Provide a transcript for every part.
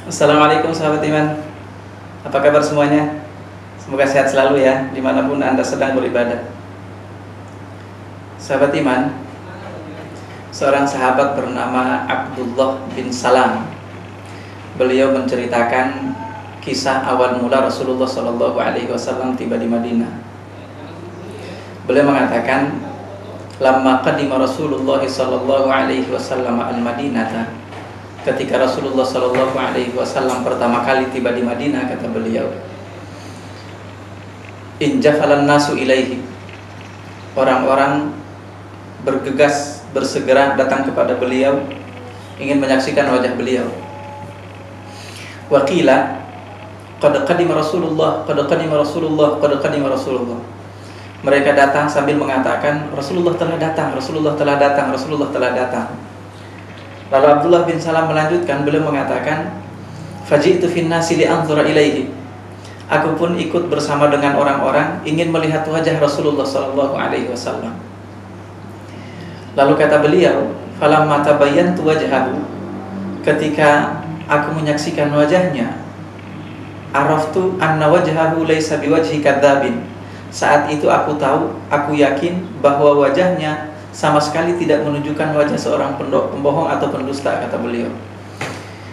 Assalamualaikum sahabat iman. Apa kabar semuanya? Semoga sehat selalu ya, dimanapun Anda sedang beribadah. Sahabat iman, seorang sahabat bernama Abdullah bin Salam. Beliau menceritakan kisah awal mula Rasulullah SAW tiba di Madinah. Beliau mengatakan, "Lamma qadima Rasulullah SAW al-Madinata." Ketika Rasulullah SAW pertama kali tiba di Madinah, kata beliau, "Injafalan nasu ilaihi." Orang-orang bergegas, bersegera datang kepada beliau, ingin menyaksikan wajah beliau. Wa qila, qad qadima Rasulullah, qad qadima Rasulullah, qad qadima Rasulullah. Mereka datang sambil mengatakan, Rasulullah telah datang, Rasulullah telah datang, Rasulullah telah datang. Lalu Abdullah bin Salam melanjutkan, beliau mengatakan, "Faji'tu fin nasi li'anzura ilaihi." Aku pun ikut bersama dengan orang-orang ingin melihat wajah Rasulullah SAW. Lalu kata beliau, "Falamma tabayyantu wajhahu." Ketika aku menyaksikan wajahnya, araftu anna wajhahu laysa biwajhi kadzabin. Saat itu aku tahu, aku yakin bahwa wajahnya sama sekali tidak menunjukkan wajah seorang pembohong atau pendusta, kata beliau.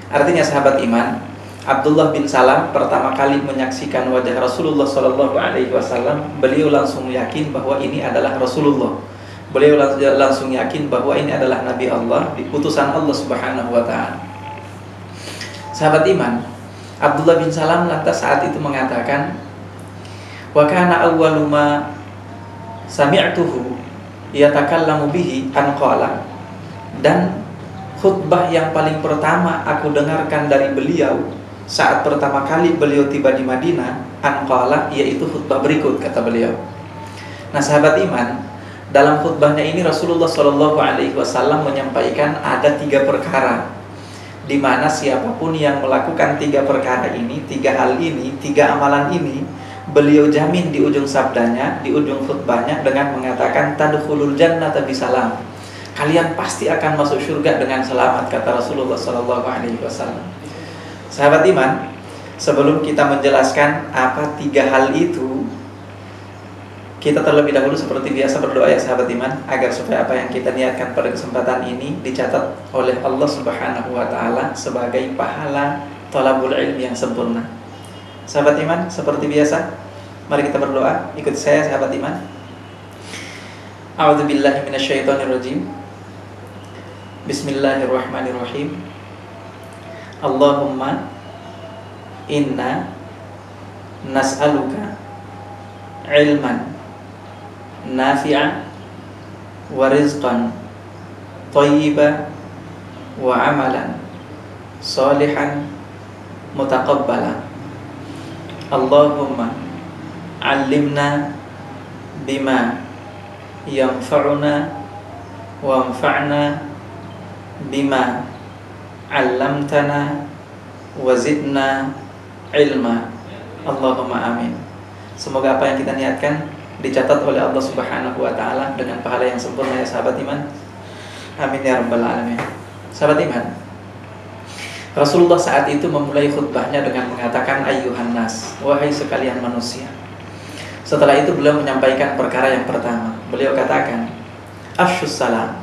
Artinya sahabat iman, Abdullah bin Salam pertama kali menyaksikan wajah Rasulullah SAW, beliau langsung yakin bahwa ini adalah Rasulullah. Beliau langsung yakin bahwa ini adalah Nabi Allah, utusan Allah Subhanahu wa Ta'ala. Sahabat iman, Abdullah bin Salam lantas saat itu mengatakan, "Wa kana awwalu ma sami'tuhu yatakallamu bihi an qala." Dan khutbah yang paling pertama aku dengarkan dari beliau saat pertama kali beliau tiba di Madinah, an qala, yaitu khutbah berikut, kata beliau. Nah sahabat iman, dalam khutbahnya ini Rasulullah SAW menyampaikan ada 3 perkara, di mana siapapun yang melakukan 3 perkara ini, 3 hal ini, 3 amalan ini, beliau jamin di ujung sabdanya, di ujung khutbahnya dengan mengatakan, "Tadkhulul jannata bisalam." Kalian pasti akan masuk surga dengan selamat, kata Rasulullah SAW. Sahabat iman, sebelum kita menjelaskan apa 3 hal itu, kita terlebih dahulu seperti biasa berdoa ya sahabat iman, agar supaya apa yang kita niatkan pada kesempatan ini dicatat oleh Allah Subhanahu wa Ta'ala sebagai pahala thalabul ilmi yang sempurna. Sahabat iman, seperti biasa, mari kita berdoa. Ikut saya sahabat iman. A'udzubillahi minasyaitonirrajim. Bismillahirrahmanirrahim. Allahumma inna nas'aluka ilman nafi'a wa rizqan thayyiban wa amalan salihan mutaqabbala. Allahumma allimna bima yanfa'una wanfa'na bima 'allamtana wa zidna ilma. Allahumma amin. Semoga apa yang kita niatkan dicatat oleh Allah Subhanahu wa Ta'ala dengan pahala yang sempurna ya sahabat iman. Amin ya rabbal alamin. Sahabat iman, Rasulullah saat itu memulai khutbahnya dengan mengatakan, "Ayyuhan nas," wahai sekalian manusia. Setelah itu beliau menyampaikan perkara yang pertama. Beliau katakan, "Afshus salam."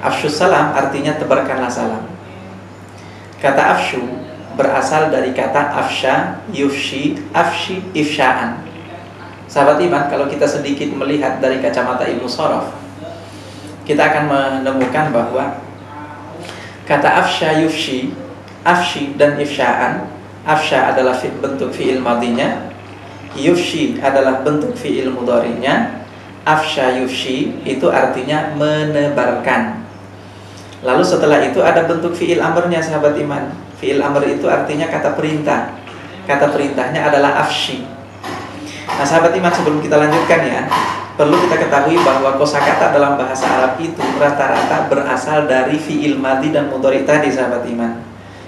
Afshus salam artinya tebarkanlah salam. Kata afshu berasal dari kata afsha, yufshi, afshi, ifsha'an. Sahabat iman, kalau kita sedikit melihat dari kacamata ilmu shorof, kita akan menemukan bahwa kata afsha, yufshi, afshi dan ifsha'an, afsha adalah bentuk fi'il madinya, yufshi adalah bentuk fi'il mudhari'nya, afsha yufshi itu artinya menebarkan. Lalu setelah itu ada bentuk fi'il amrnya sahabat iman. Fi'il amr itu artinya kata perintah. Kata perintahnya adalah afshi. Nah sahabat iman, sebelum kita lanjutkan ya, perlu kita ketahui bahwa kosakata dalam bahasa Arab itu rata-rata berasal dari fi'il madhi dan mudhari tadi sahabat iman,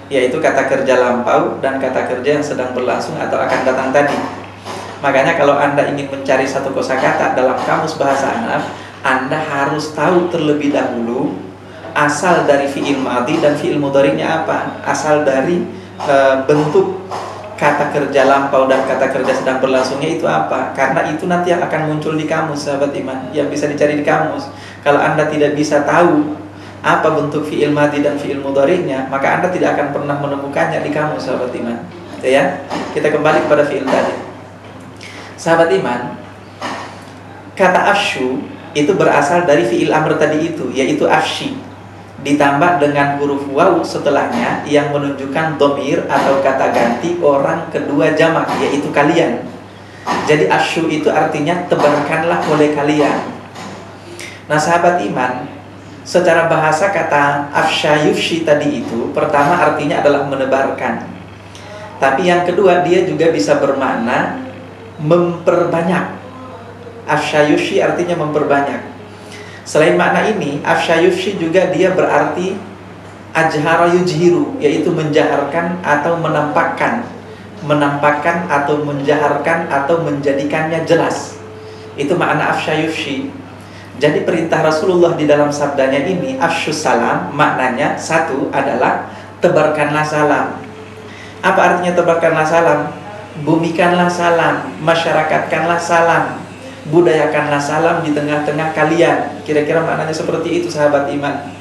yaitu kata kerja lampau dan kata kerja yang sedang berlangsung atau akan datang tadi. Makanya kalau Anda ingin mencari satu kosakata dalam kamus bahasa Arab, Anda harus tahu terlebih dahulu asal dari fi'il madhi dan fi'il mudhari'nya apa, asal dari bentuk kata kerja lampau dan kata kerja sedang berlangsungnya itu apa. Karena itu nanti yang akan muncul di kamus, sahabat iman, yang bisa dicari di kamus. Kalau Anda tidak bisa tahu apa bentuk fi'il madhi dan fi'il mudhari'nya, maka Anda tidak akan pernah menemukannya di kamus, sahabat iman. Ya, kita kembali kepada fi'il tadi. Sahabat iman, kata afshu itu berasal dari fi'il amr tadi itu, yaitu afshi, ditambah dengan huruf waw setelahnya yang menunjukkan dhamir atau kata ganti orang kedua jamak, yaitu kalian. Jadi afshu itu artinya tebarkanlah oleh kalian. Nah sahabat iman, secara bahasa kata afsha yufshi tadi itu pertama artinya adalah menebarkan, tapi yang kedua dia juga bisa bermakna memperbanyak. Afsha yufshi artinya memperbanyak. Selain makna ini, afsha yufshi juga dia berarti ajhara yujhiru, yaitu menjaharkan atau menampakkan atau menjaharkan atau menjadikannya jelas. Itu makna afsha yufshi. Jadi perintah Rasulullah di dalam sabdanya ini, afshus salam, maknanya satu adalah tebarkanlah salam. Apa artinya tebarkanlah salam? Bumikanlah salam, masyarakatkanlah salam, budayakanlah salam di tengah-tengah kalian. Kira-kira maknanya seperti itu, sahabat iman.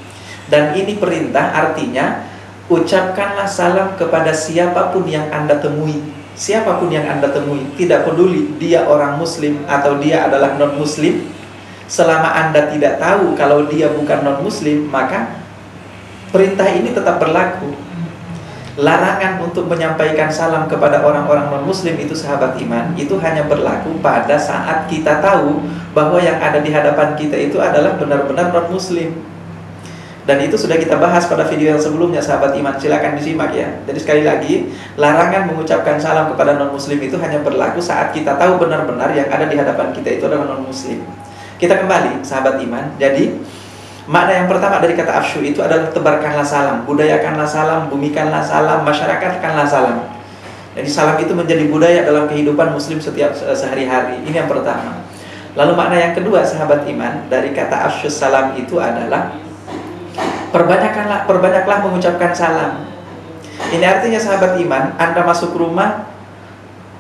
Dan ini perintah, artinya ucapkanlah salam kepada siapapun yang Anda temui. Siapapun yang Anda temui, tidak peduli dia orang muslim atau dia adalah non-muslim. Selama Anda tidak tahu kalau dia bukan non-muslim, maka perintah ini tetap berlaku. Larangan untuk menyampaikan salam kepada orang-orang non-muslim itu, sahabat iman, itu hanya berlaku pada saat kita tahu bahwa yang ada di hadapan kita itu adalah benar-benar non-muslim. Dan itu sudah kita bahas pada video yang sebelumnya, sahabat iman, silakan disimak ya. Jadi sekali lagi, larangan mengucapkan salam kepada non-muslim itu hanya berlaku saat kita tahu benar-benar yang ada di hadapan kita itu adalah non-muslim. Kita kembali, sahabat iman. Jadi makna yang pertama dari kata afshu itu adalah tebarkanlah salam, budayakanlah salam, bumikanlah salam, masyarakatkanlah salam. Jadi salam itu menjadi budaya dalam kehidupan muslim setiap sehari-hari. Ini yang pertama. Lalu makna yang kedua, sahabat iman, dari kata afshus salam itu adalah perbanyaklah mengucapkan salam. Ini artinya, sahabat iman, Anda masuk rumah,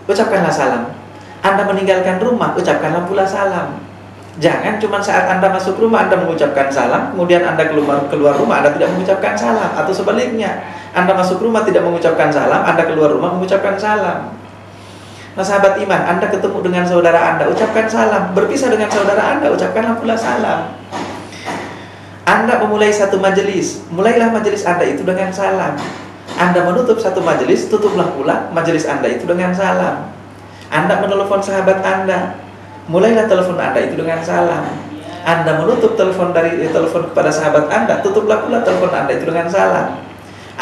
ucapkanlah salam. Anda meninggalkan rumah, ucapkanlah pula salam. Jangan cuma saat Anda masuk rumah Anda mengucapkan salam, kemudian Anda keluar rumah Anda tidak mengucapkan salam, atau sebaliknya, Anda masuk rumah tidak mengucapkan salam, Anda keluar rumah mengucapkan salam. Nah sahabat iman, Anda ketemu dengan saudara Anda, ucapkan salam. Berpisah dengan saudara Anda, ucapkanlah pula salam. Anda memulai satu majelis, mulailah majelis Anda itu dengan salam. Anda menutup satu majelis, tutuplah pula majelis Anda itu dengan salam. Anda menelepon sahabat Anda, mulailah telepon Anda itu dengan salam. Anda menutup telepon kepada sahabat Anda, tutuplah pula telepon Anda itu dengan salam.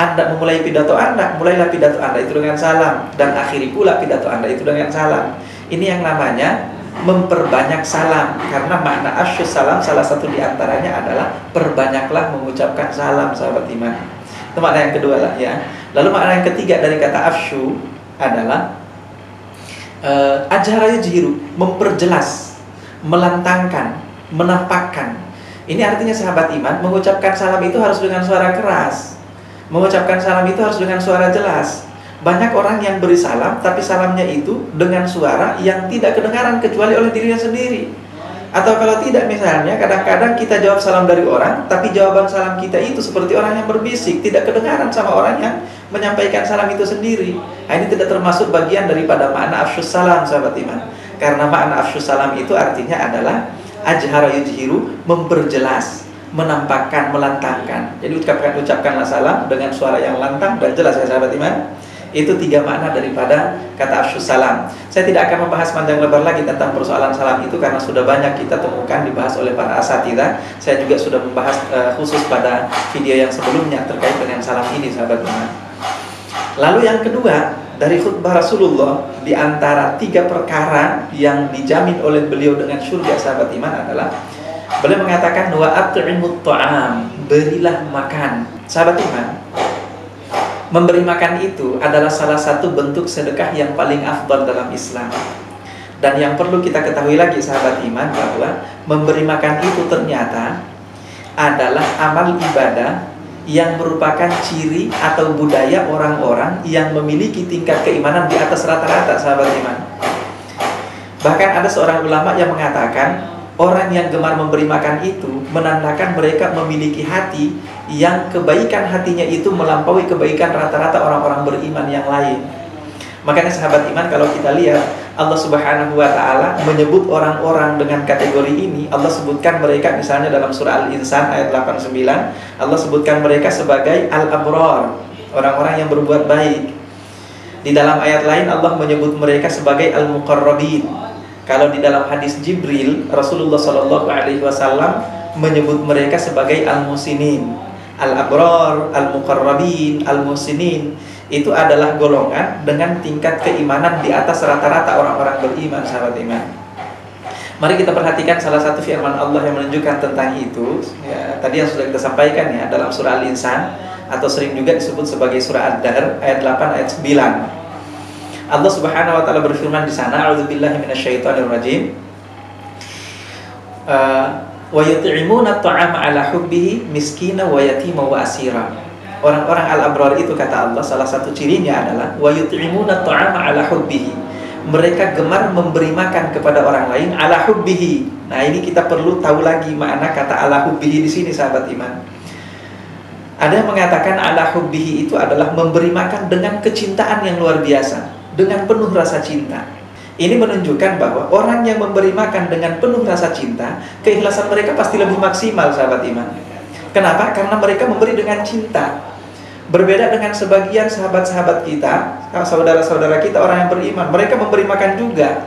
Anda memulai pidato Anda, mulailah pidato Anda itu dengan salam, dan akhiri pula pidato Anda itu dengan salam. Ini yang namanya memperbanyak salam. Karena makna afshus salam salah satu diantaranya adalah perbanyaklah mengucapkan salam, sahabat iman. Itu makna yang kedua lah ya. Lalu makna yang ketiga dari kata afshu adalah ajhara yujhiru, memperjelas, melantangkan, menampakkan. Ini artinya, sahabat iman, mengucapkan salam itu harus dengan suara keras. Mengucapkan salam itu harus dengan suara jelas. Banyak orang yang beri salam, tapi salamnya itu dengan suara yang tidak kedengaran kecuali oleh dirinya sendiri. Atau kalau tidak, misalnya kadang-kadang kita jawab salam dari orang, tapi jawaban salam kita itu seperti orang yang berbisik, tidak kedengaran sama orang yang menyampaikan salam itu sendiri. Nah, ini tidak termasuk bagian daripada makna afshus salam, sahabat iman. Karena makna afshus salam itu artinya adalah ajhara yujhiru, memperjelas, menampakkan, melantangkan. Jadi ucapkanlah salam dengan suara yang lantang dan jelas ya, sahabat iman. Itu tiga makna daripada kata afshus salam. Saya tidak akan membahas panjang lebar lagi tentang persoalan salam itu, karena sudah banyak kita temukan dibahas oleh para asatidzah. Saya juga sudah membahas khusus pada video yang sebelumnya terkait dengan salam ini, sahabat iman. Lalu yang kedua dari khutbah Rasulullah, di antara tiga perkara yang dijamin oleh beliau dengan surga, sahabat iman, adalah beliau mengatakan wa at'imut ta'am, berilah makan. Sahabat iman, memberi makan itu adalah salah satu bentuk sedekah yang paling afdal dalam Islam. Dan yang perlu kita ketahui lagi sahabat iman, bahwa memberi makan itu ternyata adalah amal ibadah yang merupakan ciri atau budaya orang-orang yang memiliki tingkat keimanan di atas rata-rata sahabat iman. Bahkan ada seorang ulama yang mengatakan orang yang gemar memberi makan itu menandakan mereka memiliki hati yang kebaikan hatinya itu melampaui kebaikan rata-rata orang-orang beriman yang lain. Makanya sahabat iman, kalau kita lihat Allah Subhanahu wa ta'ala menyebut orang-orang dengan kategori ini. Allah sebutkan mereka misalnya dalam surah Al-Insan ayat 89, Allah sebutkan mereka sebagai al-abrar, orang-orang yang berbuat baik. Di dalam ayat lain Allah menyebut mereka sebagai al-muqarrabin. Kalau di dalam hadis Jibril, Rasulullah SAW menyebut mereka sebagai al-musinin. Al-abrar, al-muqarrabin, al-musinin itu adalah golongan dengan tingkat keimanan di atas rata-rata orang-orang beriman, sahabat iman. Mari kita perhatikan salah satu firman Allah yang menunjukkan tentang itu. Ya, tadi yang sudah kita sampaikan ya, dalam surah Al-Insan, atau sering juga disebut sebagai surah Ad-Dahr ayat 8 ayat 9. Allah Subhanahu wa taala berfirman di sana, a'udzubillahi minasyaitonirrajim. Wa yut'imuna at'ama 'ala hubbihi miskina wa yatima wa asira. Orang-orang al-abrar itu kata Allah, salah satu cirinya adalah wa yut'imuna at'ama 'ala hubbihi. Mereka gemar memberi makan kepada orang lain 'ala hubbihi. Nah, ini kita perlu tahu lagi makna kata 'ala hubbihi di sini sahabat iman. Ada yang mengatakan 'ala hubbihi itu adalah memberi makan dengan kecintaan yang luar biasa, dengan penuh rasa cinta. Ini menunjukkan bahwa orang yang memberi makan dengan penuh rasa cinta, keikhlasan mereka pasti lebih maksimal sahabat iman. Kenapa? Karena mereka memberi dengan cinta. Berbeda dengan sebagian sahabat-sahabat kita, saudara-saudara kita orang yang beriman, mereka memberi makan juga.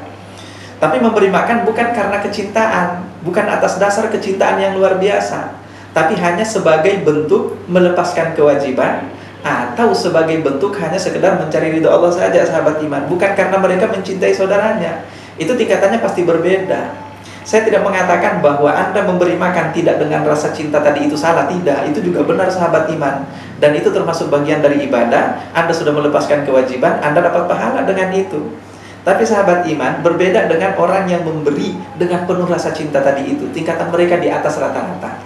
Tapi memberi makan bukan karena kecintaan, bukan atas dasar kecintaan yang luar biasa, tapi hanya sebagai bentuk melepaskan kewajiban, atau sebagai bentuk hanya sekedar mencari ridho Allah saja sahabat iman. Bukan karena mereka mencintai saudaranya. Itu tingkatannya pasti berbeda. Saya tidak mengatakan bahwa Anda memberi makan tidak dengan rasa cinta tadi itu salah, tidak. Itu juga benar sahabat iman. Dan itu termasuk bagian dari ibadah. Anda sudah melepaskan kewajiban, Anda dapat pahala dengan itu. Tapi sahabat iman berbeda dengan orang yang memberi dengan penuh rasa cinta tadi itu. Tingkatan mereka di atas rata-rata.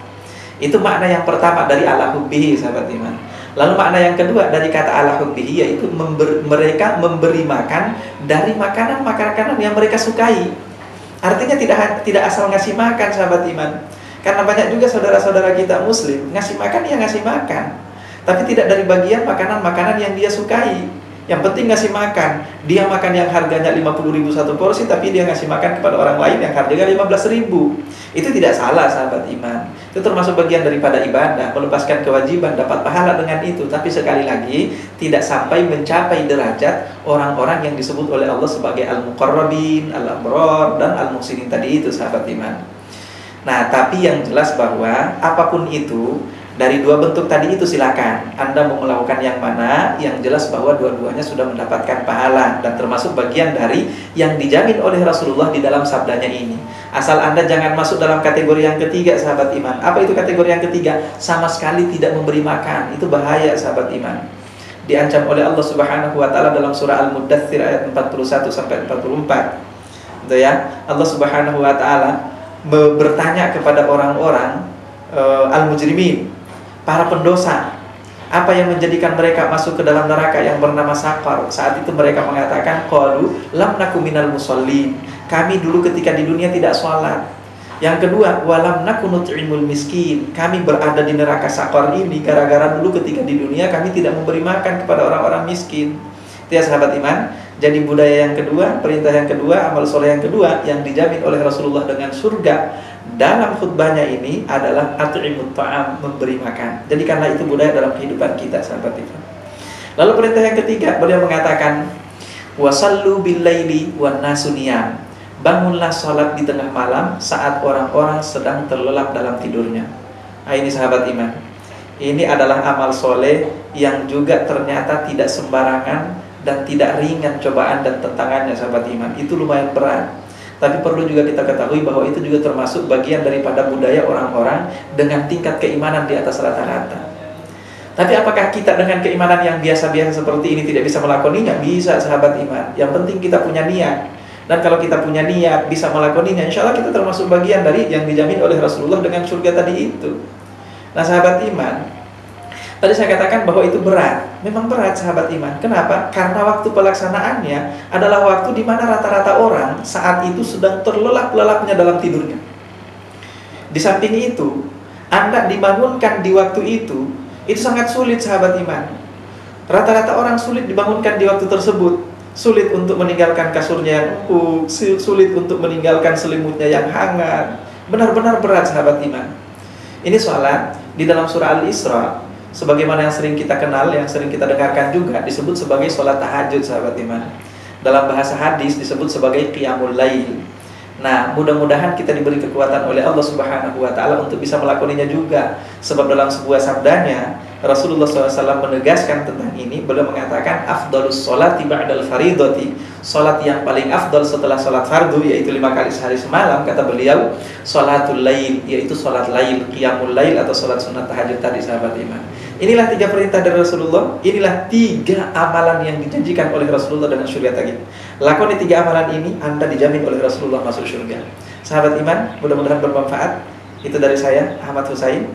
Itu makna yang pertama dari ala hubbihi sahabat iman. Lalu makna yang kedua dari kata ala hubbihi, yaitu mereka memberi makan dari makanan-makanan yang mereka sukai. Artinya tidak asal ngasih makan sahabat iman. Karena banyak juga saudara-saudara kita muslim ngasih makan, ya ngasih makan, tapi tidak dari bagian makanan-makanan yang dia sukai. Yang penting ngasih makan. Dia makan yang harganya 50.000 satu porsi, tapi dia ngasih makan kepada orang lain yang harganya 15.000. Itu tidak salah sahabat iman. Itu termasuk bagian daripada ibadah, melepaskan kewajiban, dapat pahala dengan itu. Tapi sekali lagi tidak sampai mencapai derajat orang-orang yang disebut oleh Allah sebagai al-muqarrabin, al-abrar, dan al-muhsinin tadi itu sahabat iman. Nah, tapi yang jelas bahwa apapun itu, dari dua bentuk tadi itu silakan Anda mau melakukan yang mana, yang jelas bahwa dua-duanya sudah mendapatkan pahala dan termasuk bagian dari yang dijamin oleh Rasulullah di dalam sabdanya ini. Asal Anda jangan masuk dalam kategori yang ketiga sahabat iman. Apa itu kategori yang ketiga? Sama sekali tidak memberi makan. Itu bahaya sahabat iman. Diancam oleh Allah Subhanahu wa taala dalam surah Al-Muddatsir ayat 41 sampai 44. Itu ya. Allah Subhanahu wa taala bertanya kepada orang-orang al-mujrimin, para pendosa, apa yang menjadikan mereka masuk ke dalam neraka yang bernama Saqar. Saat itu mereka mengatakan, qalu lam naku minal musallin. Kami dulu ketika di dunia tidak sholat. Yang kedua, walam naku nut'imul miskin. Kami berada di neraka Saqar ini gara-gara dulu ketika di dunia kami tidak memberi makan kepada orang-orang miskin. Itu ya sahabat iman. Jadi budaya yang kedua, perintah yang kedua, amal soleh yang kedua yang dijamin oleh Rasulullah dengan surga dalam khutbahnya ini adalah at'imut ta'am, memberi makan. Jadi karena itu budaya dalam kehidupan kita sahabat iman. Lalu perintah yang ketiga, beliau mengatakan wasallu bil laili wan nasu niyam. Bangunlah salat di tengah malam saat orang-orang sedang terlelap dalam tidurnya. Nah, ini sahabat iman. Ini adalah amal soleh yang juga ternyata tidak sembarangan dan tidak ringan cobaan dan tantangannya sahabat iman. Itu lumayan berat. Tapi perlu juga kita ketahui bahwa itu juga termasuk bagian daripada budaya orang-orang dengan tingkat keimanan di atas rata-rata. Tapi apakah kita dengan keimanan yang biasa-biasa seperti ini tidak bisa melakoninya? Bisa sahabat iman. Yang penting kita punya niat. Dan kalau kita punya niat bisa melakoninya, insya Allah kita termasuk bagian dari yang dijamin oleh Rasulullah dengan surga tadi itu. Nah sahabat iman, tadi saya katakan bahwa itu berat. Memang berat sahabat iman. Kenapa? Karena waktu pelaksanaannya adalah waktu di mana rata-rata orang saat itu sedang terlelap-lelapnya dalam tidurnya. Di samping itu, Anda dibangunkan di waktu itu sangat sulit sahabat iman. Rata-rata orang sulit dibangunkan di waktu tersebut. Sulit untuk meninggalkan kasurnya yang empuk, sulit untuk meninggalkan selimutnya yang hangat. Benar-benar berat sahabat iman. Ini sholat di dalam surah Al-Isra, sebagaimana yang sering kita kenal, yang sering kita dengarkan juga, disebut sebagai sholat tahajud sahabat iman. Dalam bahasa hadis disebut sebagai qiyamul lail. Nah, mudah-mudahan kita diberi kekuatan oleh Allah Subhanahu wa Ta'ala untuk bisa melakoninya juga. Sebab dalam sebuah sabdanya, Rasulullah SAW menegaskan tentang ini. Beliau mengatakan, afdalus sholati ba'dal faridoti, sholat yang paling afdal setelah sholat fardu, yaitu 5 kali sehari semalam. Kata beliau, sholatul lail, yaitu sholat lail, qiyamul lail atau sholat sunat tahajud tadi sahabat iman. Inilah 3 perintah dari Rasulullah. Inilah 3 amalan yang dijanjikan oleh Rasulullah dengan surga tadi. Lakoni 3 amalan ini, Anda dijamin oleh Rasulullah masuk surga. Sahabat iman, mudah-mudahan bermanfaat. Itu dari saya, Ahmad Husain.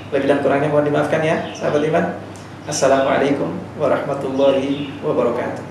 Lebih dan kurangnya mohon dimaafkan ya, sahabat iman. Assalamualaikum warahmatullahi wabarakatuh.